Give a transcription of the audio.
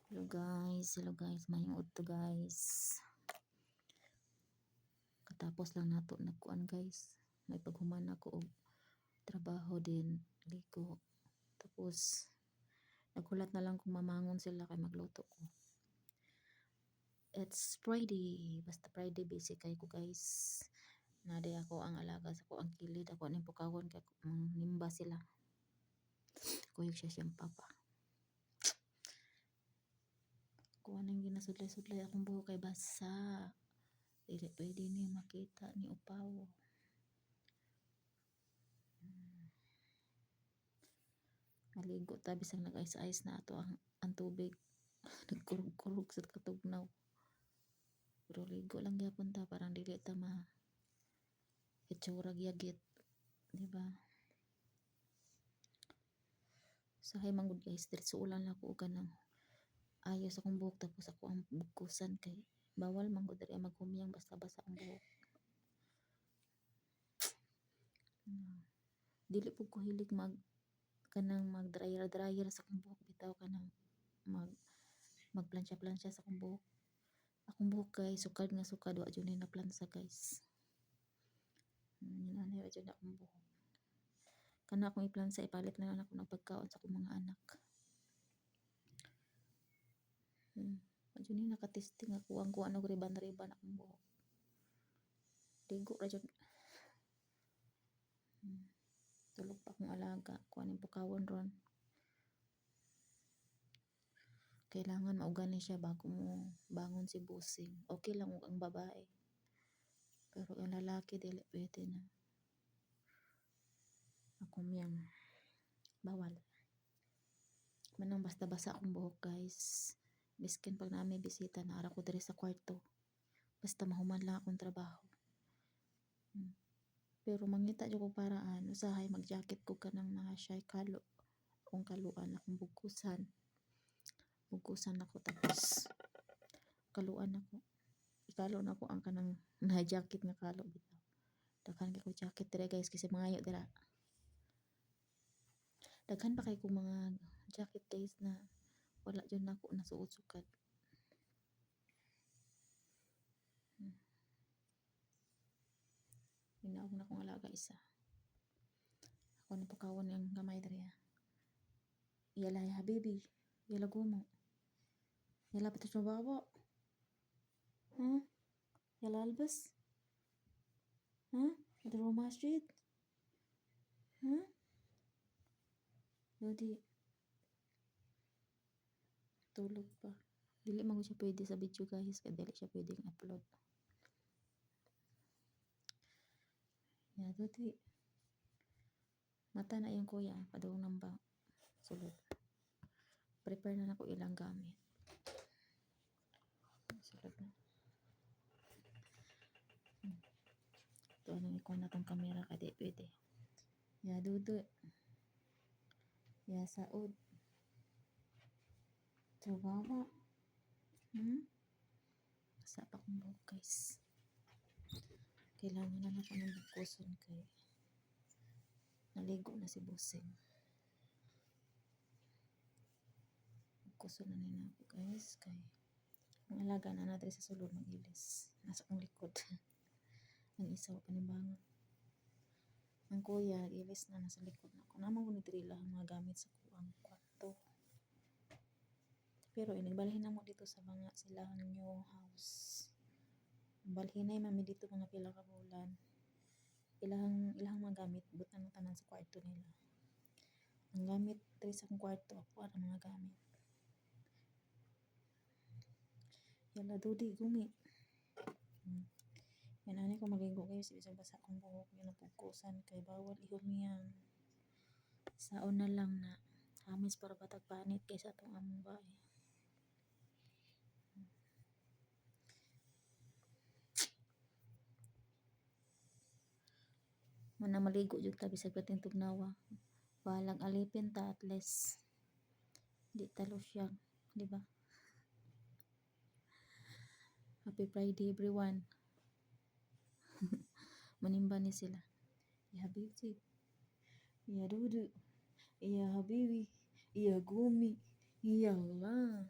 Hello guys, mayong udto guys. Katapos lang nato nagkuan guys. May paghuman ako og trabaho din, liko. Tapos naghulat na lang kung mamangon sila kay magluto ko. It's Friday, basta Friday busy kay ko guys. Naday ako ang alaga sa ko ang kilid, ako ning pukawon kay nimba sila. Kuyog siya siyang papa. Kuha nang ginasudlay-sudlay akong buhok kay basa. Dili pwede ni makita ni upaw. Maligo ta bisang nag-ice-ice na ato ang tubig. Nagkurog-kurog sa katugnaw. Pero ligo lang gyapon ta parang dili ta ma itsura gyagit, di ba? Sahay manggod guys, diretso ulan lang ko kanang ayos akong buhok tapos ako ang bugkusan kay bawal manggod diri maghumyang basta basa ang buhok. Dili pud ko hilig mag dryer sa akong buhok bitaw kanang magplansya-plansya sa akong buhok. Akong buhok kay sukad nga sukad wa jud ni na plansa guys. Ani wa jud akong buhok. Kana akong iplansa ipalit na lang ako ng pagkaon sa akong mga anak. Wa jud ni nakatesting ako ang kuan og riban-riban akong buhok. Ligo ra jud. Tulog pa akong alaga, kuan ning pukawon ron. Kailangan maugani siya bago mo bangon si busing. Okay lang ug ang babae. Pero ang lalaki dili pwede na. Ako miyang bawal. Manang basta basa akong buhok guys. Biskin pag na may bisita na ara ko diri sa kwarto. Basta mahuman lang akong trabaho. Pero mangita jud ko paraan usahay mag-jacket ko kanang mga shy kalo. Akong kaluan akong bugkusan. Bugkusan ako tapos kaluan ako. Ikalo na ako ang kanang na-jacket nga kalo bitaw. Daghan kay ko jacket dira guys kasi mangayo dira. Daghan pa kay ko mga jacket guys na wala jud nako nasuot sukad. Hinaog na akong alaga isa. Ako na pagkawon yung gamay diri. Yala ya baby. Yala gumo. Yala pati sa baba. Yala albas. Adro masjid. Dodi. Tulog pa. Dili man ko siya pwede sa video guys. Kaya dili siya pwedeng upload. Ya dodi. Mata na yung kuya. Padung nambang. Sulod. Prepare na ako ilang gamit. Sulod na. Ito anong ikuha na tong camera kadi pwede. Ya dudu. Ya saud. Trabaho. Basa pa kong buhok guys. Kailangan na ako ng bugkuson kay naligo na si busing. Bugkuson na nina ako guys kay ang alaga na natin sa sulod mag-ilis. Nasa akong likod. Ang isa wa panimbangon. Ang kuya ilis na nasa likod na ako. Namang ko nitiri lang mga gamit sa kuang kwarto. Pero inigbalhin na mo dito sa mga silang new house. Balhinay mami dito mga pila ka bulan. Ilang mga gamit butan ng tanan sa kwarto nila. Ang gamit diri sa akong kwarto ako ang mga gamit. Yala dudi gumi. Yan ani ko maligo guys bisag basa akong buhok yan napugkusan kay bawal ihumyang. Saon na lang na hamis para batag panit kaysa atong among bae. Mana maligo jud ta bisag pating tugnawa. Balang alipin ta at least di talo siya, di ba? Happy Friday everyone. Manimba ni sila. Ya habibi. Ya dudu. Ya habibi. Ya gumi. Ya Allah.